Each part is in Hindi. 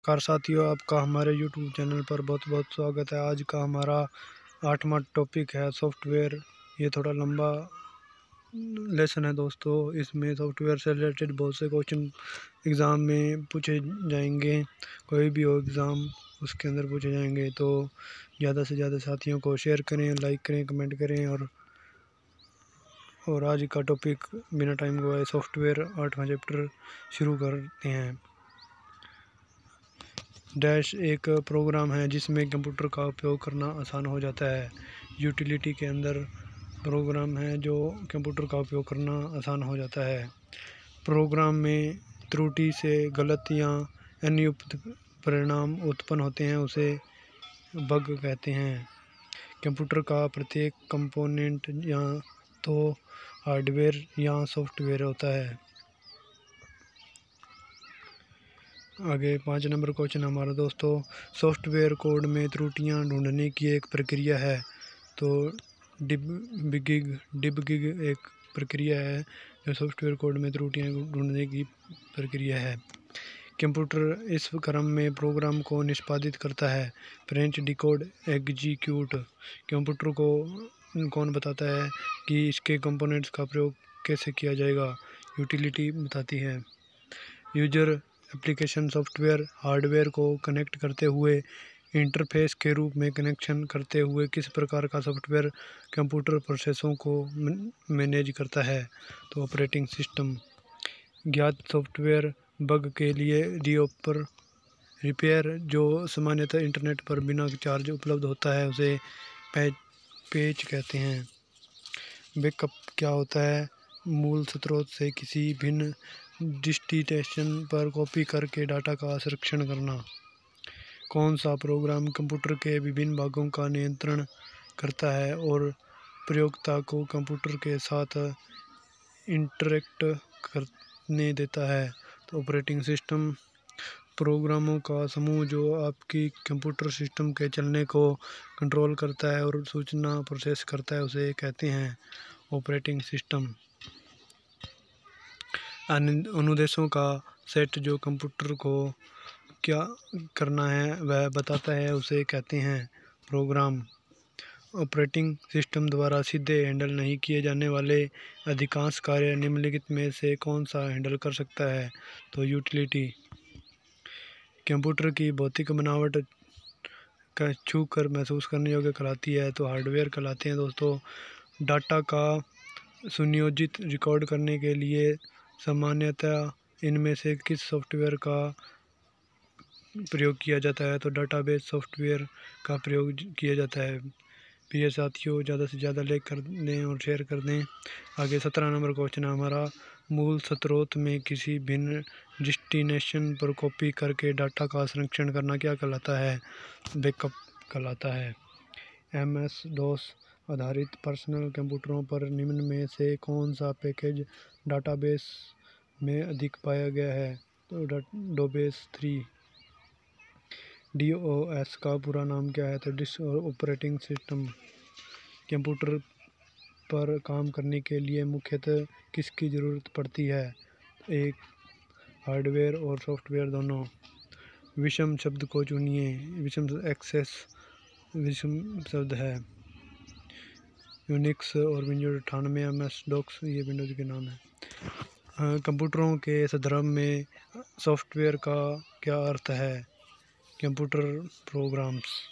नमस्कार साथियों, आपका हमारे YouTube चैनल पर बहुत बहुत स्वागत है। आज का हमारा 8वां टॉपिक है सॉफ्टवेयर। ये थोड़ा लंबा लेसन है दोस्तों। इसमें सॉफ्टवेयर से रिलेटेड बहुत से क्वेश्चन एग्ज़ाम में पूछे जाएंगे। कोई भी हो एग्ज़ाम उसके अंदर पूछे जाएंगे, तो ज़्यादा से ज़्यादा साथियों को शेयर करें, लाइक करें, कमेंट करें। और आज का टॉपिक बिना टाइम गवाए सॉफ्टवेयर 8वां चैप्टर शुरू करते हैं। डैश एक प्रोग्राम है जिसमें कंप्यूटर का उपयोग करना आसान हो जाता है। यूटिलिटी के अंदर प्रोग्राम है जो कंप्यूटर का उपयोग करना आसान हो जाता है। प्रोग्राम में त्रुटि से गलत या अनुपयुक्त परिणाम उत्पन्न होते हैं, उसे बग कहते हैं। कंप्यूटर का प्रत्येक कंपोनेंट या तो हार्डवेयर या सॉफ्टवेयर होता है। आगे 5 नंबर क्वेश्चन हमारा दोस्तों, सॉफ्टवेयर कोड में त्रुटियां ढूंढने की एक प्रक्रिया है। तो डिबगिंग एक प्रक्रिया है जो सॉफ्टवेयर कोड में त्रुटियां ढूंढने की प्रक्रिया है। कंप्यूटर इस क्रम में प्रोग्राम को निष्पादित करता है। Print, decode, execute. कंप्यूटर को कौन बताता है कि इसके कंपोनेंट्स का प्रयोग कैसे किया जाएगा? यूटिलिटी बताती है। यूजर एप्लीकेशन सॉफ्टवेयर हार्डवेयर को कनेक्ट करते हुए इंटरफेस के रूप में कनेक्शन करते हुए किस प्रकार का सॉफ्टवेयर कंप्यूटर प्रोसेसों को मैनेज करता है? तो ऑपरेटिंग सिस्टम। ज्ञात सॉफ्टवेयर बग के लिए रिपेयर जो सामान्यतः इंटरनेट पर बिना चार्ज उपलब्ध होता है उसे पैच कहते हैं। बैकअप क्या होता है? मूल स्रोत से किसी भिन्न डेस्टिनेशन पर कॉपी करके डाटा का संरक्षण करना। कौन सा प्रोग्राम कंप्यूटर के विभिन्न भागों का नियंत्रण करता है और प्रयोक्ता को कंप्यूटर के साथ इंटरेक्ट करने देता है? तो ऑपरेटिंग सिस्टम। प्रोग्रामों का समूह जो आपकी कंप्यूटर सिस्टम के चलने को कंट्रोल करता है और सूचना प्रोसेस करता है उसे कहते हैं ऑपरेटिंग सिस्टम। अनुदेशों का सेट जो कंप्यूटर को क्या करना है वह बताता है उसे कहते हैं प्रोग्राम। ऑपरेटिंग सिस्टम द्वारा सीधे हैंडल नहीं किए जाने वाले अधिकांश कार्य निम्नलिखित में से कौन सा हैंडल कर सकता है? तो यूटिलिटी। कंप्यूटर की भौतिक बनावट का छू कर महसूस करने योग्य कहलाती है, तो हार्डवेयर कहलाते हैं दोस्तों। डाटा का सुनियोजित रिकॉर्ड करने के लिए सामान्यतः इनमें से किस सॉफ्टवेयर का प्रयोग किया जाता है? तो डाटाबेस सॉफ्टवेयर का प्रयोग किया जाता है। प्रिय साथियों, ज़्यादा से ज़्यादा लाइक कर दें और शेयर कर दें। आगे 17 नंबर क्वेश्चन है हमारा, मूल स्रोत में किसी भिन्न डेस्टिनेशन पर कॉपी करके डाटा का संरक्षण करना क्या कहलाता है? बैकअप कहलाता है। MS-DOS आधारित पर्सनल कंप्यूटरों पर निम्न में से कौन सा पैकेज डाटाबेस में अधिक पाया गया है? तो DOS 3। DOS का पूरा नाम क्या है? तो डिस्क ऑपरेटिंग सिस्टम। कंप्यूटर पर काम करने के लिए मुख्यतः किसकी ज़रूरत पड़ती है? एक हार्डवेयर और सॉफ्टवेयर दोनों। विषम शब्द को चुनिए। विषम एक्सेस विषम शब्द है। यूनिक्स और विंडोज 98, MS-DOS ये विंडोज के नाम है। कंप्यूटरों के संदर्भ में सॉफ्टवेयर का क्या अर्थ है? Computer programs.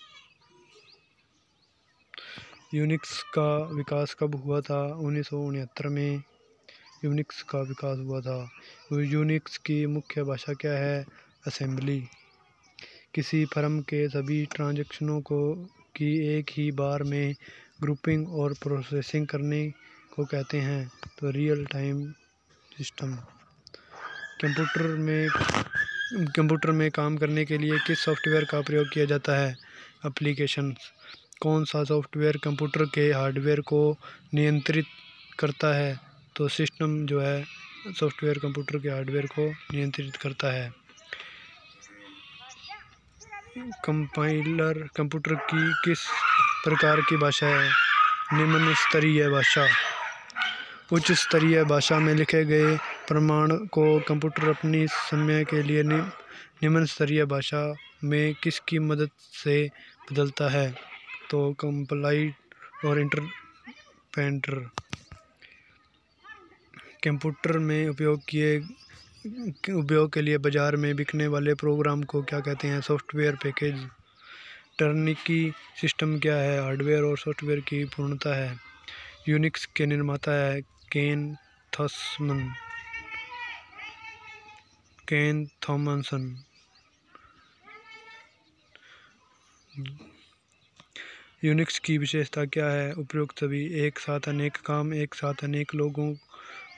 यूनिक्स का विकास कब हुआ था? 1969 में यूनिक्स का विकास हुआ था। यूनिक्स की मुख्य भाषा क्या है? असेंबली। किसी फर्म के सभी ट्रांजैक्शनों की एक ही बार में ग्रुपिंग और प्रोसेसिंग करने को कहते हैं? तो रियल टाइम सिस्टम। कंप्यूटर में काम करने के लिए किस सॉफ्टवेयर का प्रयोग किया जाता है? एप्लीकेशंस। कौन सा सॉफ्टवेयर कंप्यूटर के हार्डवेयर को नियंत्रित करता है? तो सिस्टम जो है सॉफ्टवेयर कंप्यूटर के हार्डवेयर को नियंत्रित करता है। कंपाइलर कंप्यूटर की किस प्रकार की भाषा है? निम्न स्तरीय भाषा। उच्च स्तरीय भाषा में लिखे गए प्रमाण को कंप्यूटर अपनी समय के लिए निम्न स्तरीय भाषा में किसकी मदद से बदलता है? तो कंपाइलर और इंटरप्रेटर। कंप्यूटर में उपयोग के लिए बाजार में बिकने वाले प्रोग्राम को क्या कहते हैं? Software package. टर्नकी सिस्टम क्या है? हार्डवेयर और सॉफ्टवेयर की पूर्णता है। यूनिक्स के निर्माता है केन थॉमसन। यूनिक्स की विशेषता क्या है? उपयुक्त सभी, एक साथ अनेक काम, एक साथ अनेक लोगों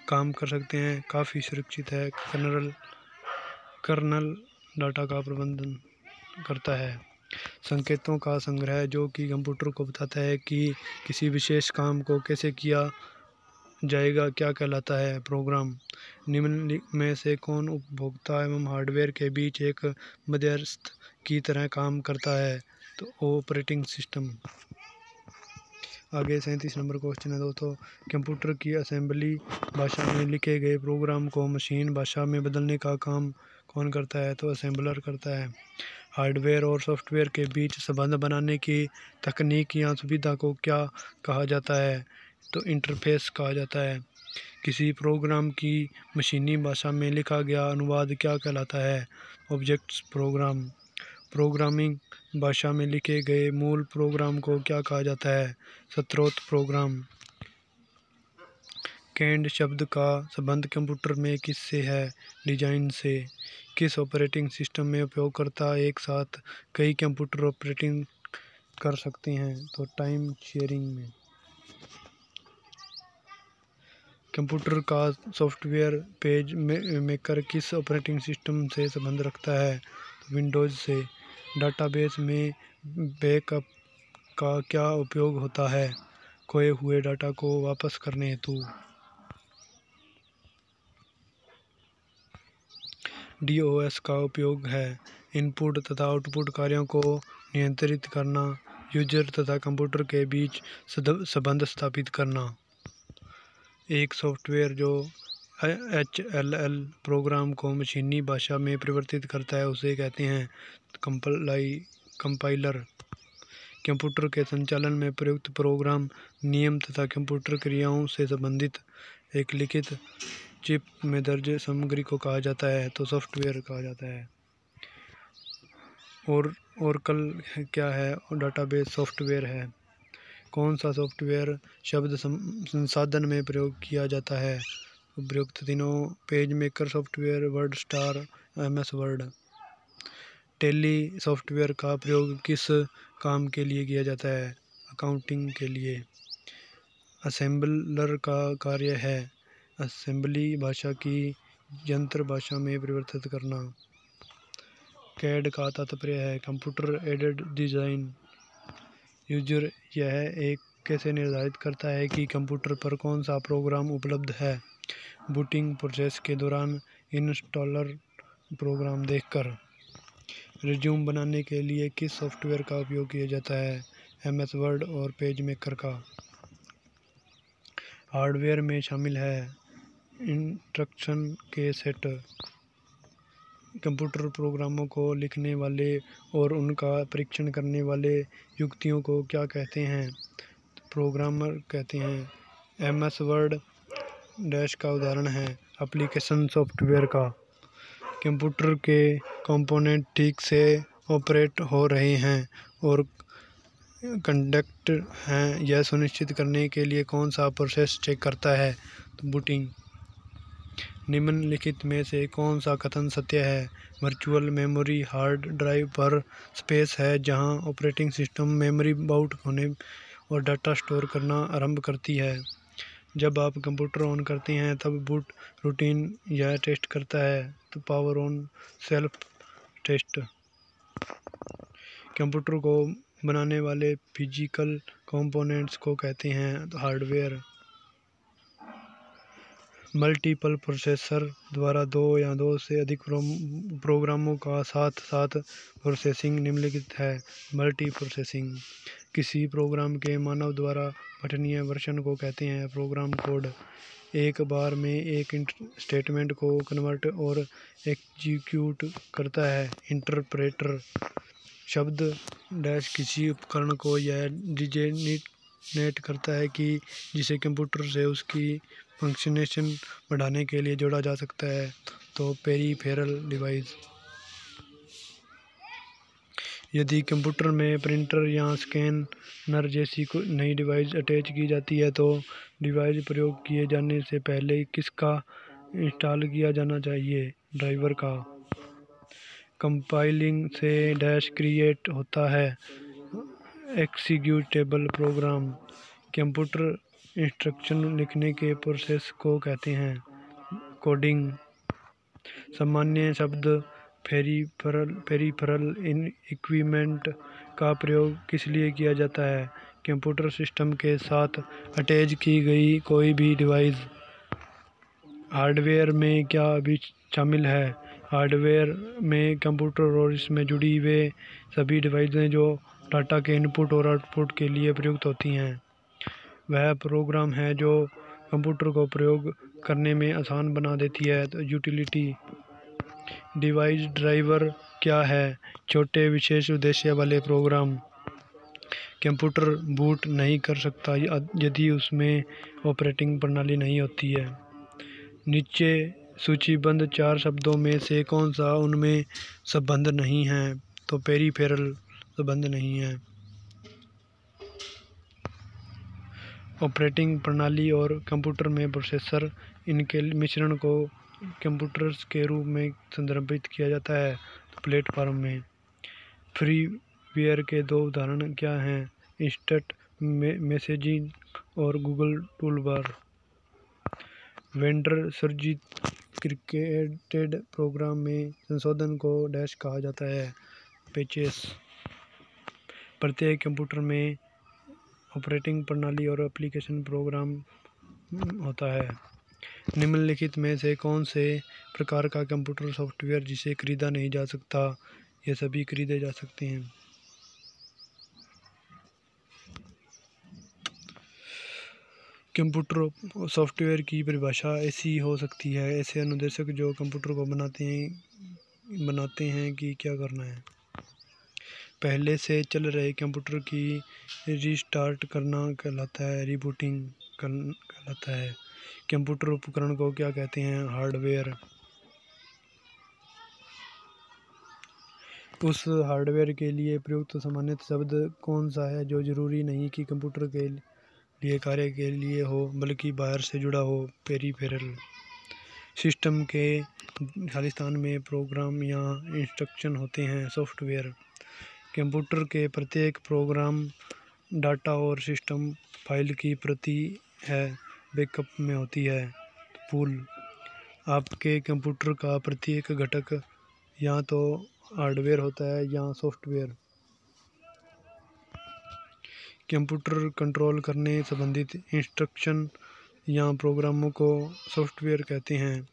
काम कर सकते हैं, काफ़ी सुरक्षित है, कर्नल डाटा का प्रबंधन करता है। संकेतों का संग्रह जो कि कंप्यूटर को बताता है कि किसी विशेष काम को कैसे किया जाएगा क्या कहलाता है? प्रोग्राम। निम्न में से कौन उपभोक्ता एवं हार्डवेयर के बीच एक मध्यस्थ की तरह काम करता है? तो ऑपरेटिंग सिस्टम। आगे 37 नंबर क्वेश्चन है दोस्तों। कंप्यूटर की असेंबली भाषा में लिखे गए प्रोग्राम को मशीन भाषा में बदलने का काम कौन करता है? तो असेंबलर करता है। हार्डवेयर और सॉफ्टवेयर के बीच संबंध बनाने की तकनीक या सुविधा को क्या कहा जाता है? तो इंटरफेस कहा जाता है। किसी प्रोग्राम की मशीनी भाषा में लिखा गया अनुवाद क्या कहलाता है? Objects programme. प्रोग्रामिंग भाषा में लिखे गए मूल प्रोग्राम को क्या कहा जाता है? स्रोत प्रोग्राम। कैड शब्द का संबंध कंप्यूटर में किससे है? डिजाइन से। किस ऑपरेटिंग सिस्टम में उपयोगकर्ता एक साथ कई कंप्यूटर ऑपरेटिंग कर सकते हैं? तो टाइम शेयरिंग में। कंप्यूटर का सॉफ्टवेयर पेज मेकर किस ऑपरेटिंग सिस्टम से संबंध रखता है? तो विंडोज़ से। डाटाबेस में बैकअप का क्या उपयोग होता है? खोए हुए डाटा को वापस करने हेतु। DOS का उपयोग है इनपुट तथा आउटपुट कार्यों को नियंत्रित करना, यूजर तथा कंप्यूटर के बीच संबंध स्थापित करना। एक सॉफ्टवेयर जो HLL प्रोग्राम को मशीनी भाषा में परिवर्तित करता है उसे कहते हैं कंपाइलर। कंप्यूटर के संचालन में प्रयुक्त प्रोग्राम नियम तथा कंप्यूटर क्रियाओं से संबंधित एक लिखित चिप में दर्ज सामग्री को कहा जाता है? तो सॉफ्टवेयर कहा जाता है। और ओरेकल क्या है? डाटाबेस सॉफ्टवेयर है। कौन सा सॉफ्टवेयर शब्द संसाधन में प्रयोग किया जाता है? उपयुक्त तीनों। Page maker software, WordStar, MS Word. Tally software का प्रयोग किस काम के लिए किया जाता है? अकाउंटिंग के लिए। असेंबलर का कार्य है असेंबली भाषा की यंत्र भाषा में परिवर्तित करना। कैड का तात्पर्य है कंप्यूटर एडेड डिज़ाइन। यूजर यह एक कैसे निर्धारित करता है कि कंप्यूटर पर कौन सा प्रोग्राम उपलब्ध है? बूटिंग प्रोसेस के दौरान इंस्टॉलर प्रोग्राम देखकर। रिज्यूम बनाने के लिए किस सॉफ्टवेयर का उपयोग किया जाता है? MS वर्ड और पेज मेकर का। हार्डवेयर में शामिल है इंस्ट्रक्शन के सेट। कंप्यूटर प्रोग्रामों को लिखने वाले और उनका परीक्षण करने वाले युक्तियों को क्या कहते हैं? प्रोग्रामर कहते हैं। MS वर्ड डैश का उदाहरण है एप्लीकेशन सॉफ्टवेयर का। कंप्यूटर के कंपोनेंट ठीक से ऑपरेट हो रहे हैं और कंडक्ट हैं यह सुनिश्चित करने के लिए कौन सा प्रोसेस चेक करता है? तो बूटिंग। निम्नलिखित में से कौन सा कथन सत्य है? वर्चुअल मेमोरी हार्ड ड्राइव पर स्पेस है जहां ऑपरेटिंग सिस्टम मेमोरी बाउट होने और डाटा स्टोर करना आरंभ करती है। जब आप कंप्यूटर ऑन करते हैं तब बूट रूटीन यह टेस्ट करता है। तो power on self test. Computer को बनाने वाले फिजिकल कंपोनेंट्स को कहते हैं हार्डवेयर। मल्टीपल प्रोसेसर द्वारा दो या दो से अधिक प्रोग्रामों का साथ साथ प्रोसेसिंग निम्नलिखित है। Multi processing. किसी प्रोग्राम के मानव द्वारा पठनीय वर्जन को कहते हैं। प्रोग्राम कोड एक बार में एक स्टेटमेंट को कन्वर्ट और एग्जीक्यूट करता है। इंटरप्रेटर शब्द डैश किसी उपकरण को यह डिजिग्नेट करता है कि जिसे कंप्यूटर से उसकी फंक्शनेशन बढ़ाने के लिए जोड़ा जा सकता है। तो पेरिफेरल डिवाइस, यदि कंप्यूटर में प्रिंटर या स्कैनर जैसी कोई नई डिवाइस अटैच की जाती है तो डिवाइस प्रयोग किए जाने से पहले किसका इंस्टॉल किया जाना चाहिए? ड्राइवर का। कंपाइलिंग से डैश क्रिएट होता है एक्जीक्यूटेबल प्रोग्राम। कंप्यूटर इंस्ट्रक्शन लिखने के प्रोसेस को कहते हैं कोडिंग। सामान्य शब्द पेरिफेरल इक्विपमेंट का प्रयोग किस लिए किया जाता है? कंप्यूटर सिस्टम के साथ अटैच की गई कोई भी डिवाइस। हार्डवेयर में क्या भी शामिल है? हार्डवेयर में कंप्यूटर और इसमें जुड़ी वे सभी डिवाइसें जो डाटा के इनपुट और आउटपुट के लिए प्रयुक्त होती हैं। वह प्रोग्राम है जो कंप्यूटर को प्रयोग करने में आसान बना देती है। तो यूटिलिटी डिवाइस ड्राइवर क्या है? छोटे विशेष उद्देश्य वाले प्रोग्राम। कंप्यूटर बूट नहीं कर सकता यदि उसमें ऑपरेटिंग प्रणाली नहीं होती है। नीचे सूचीबद्ध 4 शब्दों में से कौन सा उनमें संबंध नहीं है? तो पेरिफेरल संबंध नहीं है। ऑपरेटिंग प्रणाली और कंप्यूटर में प्रोसेसर, इनके मिश्रण को कंप्यूटर्स के रूप में संदर्भित किया जाता है। तो प्लेटफॉर्म में फ्रीवेयर के 2 उदाहरण क्या हैं? इंस्टेंट मैसेजिंग और गूगल टूलबार। वेंडर सृजित क्रिएटेड प्रोग्राम में संशोधन को डैश कहा जाता है पैचेस। प्रत्येक कंप्यूटर में ऑपरेटिंग प्रणाली और एप्लीकेशन प्रोग्राम होता है। निम्नलिखित में से कौन से प्रकार का कंप्यूटर सॉफ्टवेयर जिसे खरीदा नहीं जा सकता? ये सभी खरीदे जा सकते हैं। कंप्यूटर सॉफ्टवेयर की परिभाषा ऐसी हो सकती है: ऐसे अनुदेशक जो कंप्यूटर को बनाते हैं कि क्या करना है। पहले से चल रहे कंप्यूटर की रीस्टार्ट करना कहलाता है, रीबूटिंग कहलाता है। कंप्यूटर उपकरण को क्या कहते हैं? हार्डवेयर। उस हार्डवेयर के लिए प्रयुक्त सामान्य शब्द कौन सा है जो जरूरी नहीं कि कंप्यूटर के लिए कार्य के लिए हो बल्कि बाहर से जुड़ा हो? पेरिफेरल। सिस्टम के खालिस्तान में प्रोग्राम या इंस्ट्रक्शन होते हैं, सॉफ्टवेयर। कंप्यूटर के प्रत्येक प्रोग्राम डाटा और सिस्टम फाइल की प्रति है बैकअप में होती है। पूल। आपके कंप्यूटर का प्रत्येक घटक या तो हार्डवेयर होता है या सॉफ्टवेयर। कंप्यूटर कंट्रोल करने संबंधित इंस्ट्रक्शन या प्रोग्रामों को सॉफ्टवेयर कहते हैं।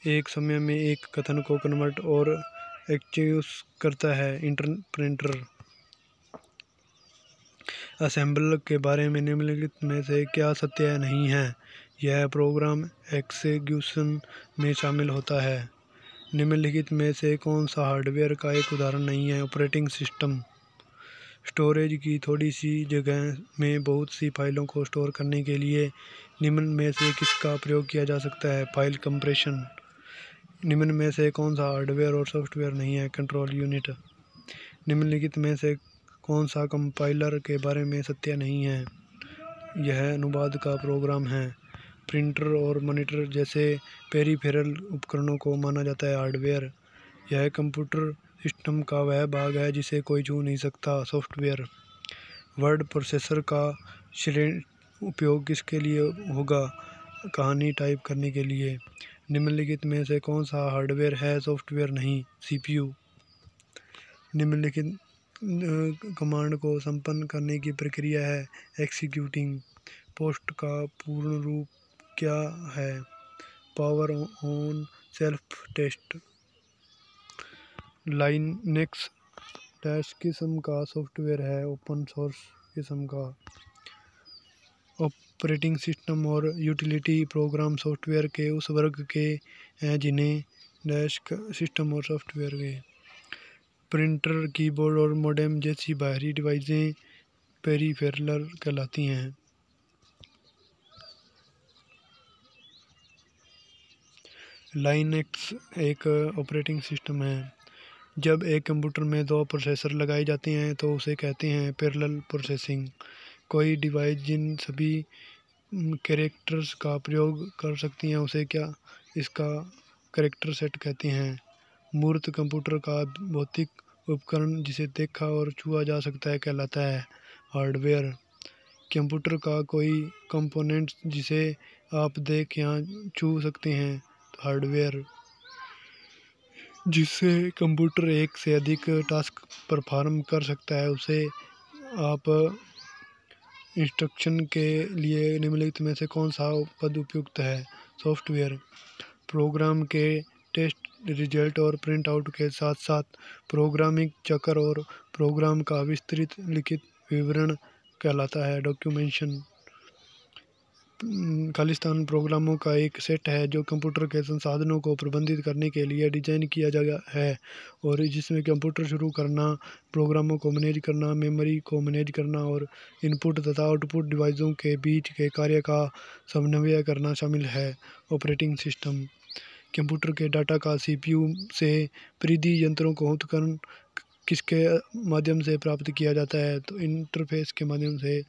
एक समय में एक कथन को कन्वर्ट और एग्जीक्यूट करता है, इंटरप्रेटर। असेंबलर के बारे में निम्नलिखित में से क्या सत्य नहीं है? यह प्रोग्राम एग्जीक्यूशन में शामिल होता है। निम्नलिखित में से कौन सा हार्डवेयर का एक उदाहरण नहीं है? Operating system. स्टोरेज की थोड़ी सी जगह में बहुत सी फाइलों को स्टोर करने के लिए निम्न में से किसका प्रयोग किया जा सकता है? File compression. निम्न में से कौन सा हार्डवेयर और सॉफ्टवेयर नहीं है? Control unit. निम्नलिखित में से कौन सा कंपाइलर के बारे में सत्य नहीं है? यह अनुवाद का प्रोग्राम है। प्रिंटर और मॉनिटर जैसे पेरिफेरल उपकरणों को माना जाता है हार्डवेयर। यह कंप्यूटर सिस्टम का वह भाग है जिसे कोई छू नहीं सकता, सॉफ्टवेयर। वर्ड प्रोसेसर का उपयोग किसके लिए होगा? कहानी टाइप करने के लिए। निम्नलिखित में से कौन सा हार्डवेयर है, सॉफ्टवेयर नहीं? सीपीयू। निम्नलिखित कमांड को संपन्न करने की प्रक्रिया है एग्जीक्यूटिंग। पोस्ट का पूर्ण रूप क्या है? Power on self test. Linux dash किस्म का सॉफ्टवेयर है, ओपन सोर्स किस्म का। ऑपरेटिंग सिस्टम और यूटिलिटी प्रोग्राम सॉफ्टवेयर के उस वर्ग के हैं जिन्हें डैश सिस्टम और सॉफ्टवेयर के प्रिंटर, कीबोर्ड और मोडेम जैसी बाहरी डिवाइसें पेरिफेरल कहलाती हैं। लाइनक्स एक ऑपरेटिंग सिस्टम है। जब एक कंप्यूटर में दो प्रोसेसर लगाए जाते हैं तो उसे कहते हैं पैरेलल प्रोसेसिंग। कोई डिवाइस जिन सभी कैरेक्टर्स का प्रयोग कर सकती हैं उसे क्या इसका कैरेक्टर सेट कहते हैं। मूर्त कंप्यूटर का भौतिक उपकरण जिसे देखा और छुआ जा सकता है कहलाता है हार्डवेयर। कंप्यूटर का कोई कंपोनेंट जिसे आप देख या छू सकते हैं हार्डवेयर। जिससे कंप्यूटर एक से अधिक टास्क परफॉर्म कर सकता है उसे आप इंस्ट्रक्शन के लिए निम्नलिखित में से कौन सा पद उपयुक्त है। सॉफ्टवेयर प्रोग्राम के टेस्ट रिजल्ट और प्रिंट आउट के साथ साथ प्रोग्रामिंग चक्र और प्रोग्राम का विस्तृत लिखित विवरण कहलाता है डॉक्यूमेंटेशन। खालिस्तान प्रोग्रामों का एक सेट है जो कंप्यूटर के संसाधनों को प्रबंधित करने के लिए डिज़ाइन किया गया है और जिसमें कंप्यूटर शुरू करना, प्रोग्रामों को मैनेज करना, मेमोरी को मैनेज करना और इनपुट तथा आउटपुट डिवाइसों के बीच के कार्य का समन्वय करना शामिल है। ऑपरेटिंग सिस्टम कंप्यूटर के डाटा का सीपीयू से परिधि यंत्रों को उत्पन्न किसके माध्यम से प्राप्त किया जाता है तो इंटरफेस के माध्यम से।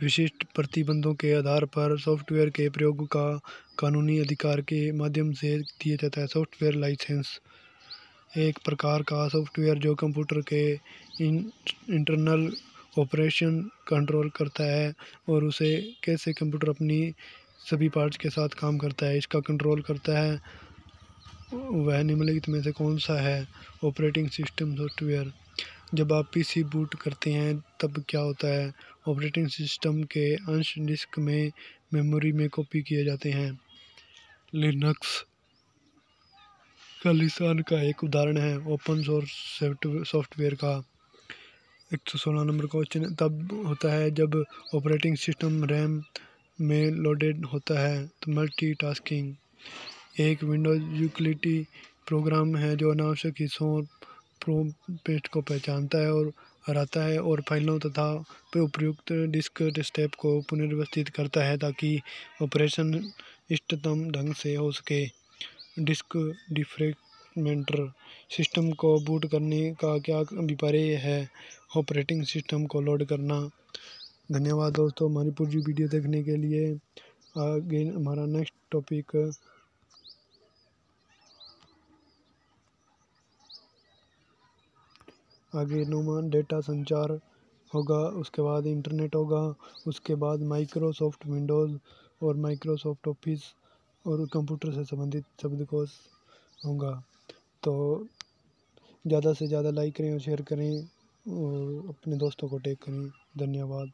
विशिष्ट प्रतिबंधों के आधार पर सॉफ्टवेयर के प्रयोग का कानूनी अधिकार के माध्यम से दिया जाता है। सॉफ्टवेयर लाइसेंस एक प्रकार का सॉफ्टवेयर जो कंप्यूटर के इंटरनल ऑपरेशन कंट्रोल करता है और उसे कैसे कंप्यूटर अपनी सभी पार्ट्स के साथ काम करता है इसका कंट्रोल करता है। वह निम्नलिखित में से कौन सा है। ऑपरेटिंग सिस्टम सॉफ्टवेयर जब आप पीसी बूट करते हैं तब क्या होता है। ऑपरेटिंग सिस्टम के अंश डिस्क में मेमोरी में कॉपी किए जाते हैं। लिनक्स खालिस्तान का एक उदाहरण है ओपन सोर्स सॉफ्टवेयर का। 116 नंबर क्वेश्चन तब होता है जब ऑपरेटिंग सिस्टम रैम में लोडेड होता है तो मल्टीटास्किंग एक विंडोज यूटिलिटी प्रोग्राम है जो अनावश्यक हिस्सों प्रोम्प्ट को पहचानता है और हराता है और फाइलों तथा उपयुक्त डिस्क डेस्कटॉप को पुनर्व्यवस्थित करता है ताकि ऑपरेशन इष्टतम ढंग से हो सके। डिस्क डिफ्रैगमेंटर सिस्टम को बूट करने का क्या अभिप्राय है। ऑपरेटिंग सिस्टम को लोड करना। धन्यवाद दोस्तों हमारी पूरी वीडियो देखने के लिए। आगे हमारा नेक्स्ट टॉपिक आगे नुमान डेटा संचार होगा, उसके बाद इंटरनेट होगा, उसके बाद माइक्रोसॉफ्ट विंडोज़ और माइक्रोसॉफ्ट ऑफिस और कंप्यूटर से संबंधित शब्दकोश होगा। तो ज़्यादा से ज़्यादा लाइक करें और शेयर करें और अपने दोस्तों को टैग करें। धन्यवाद।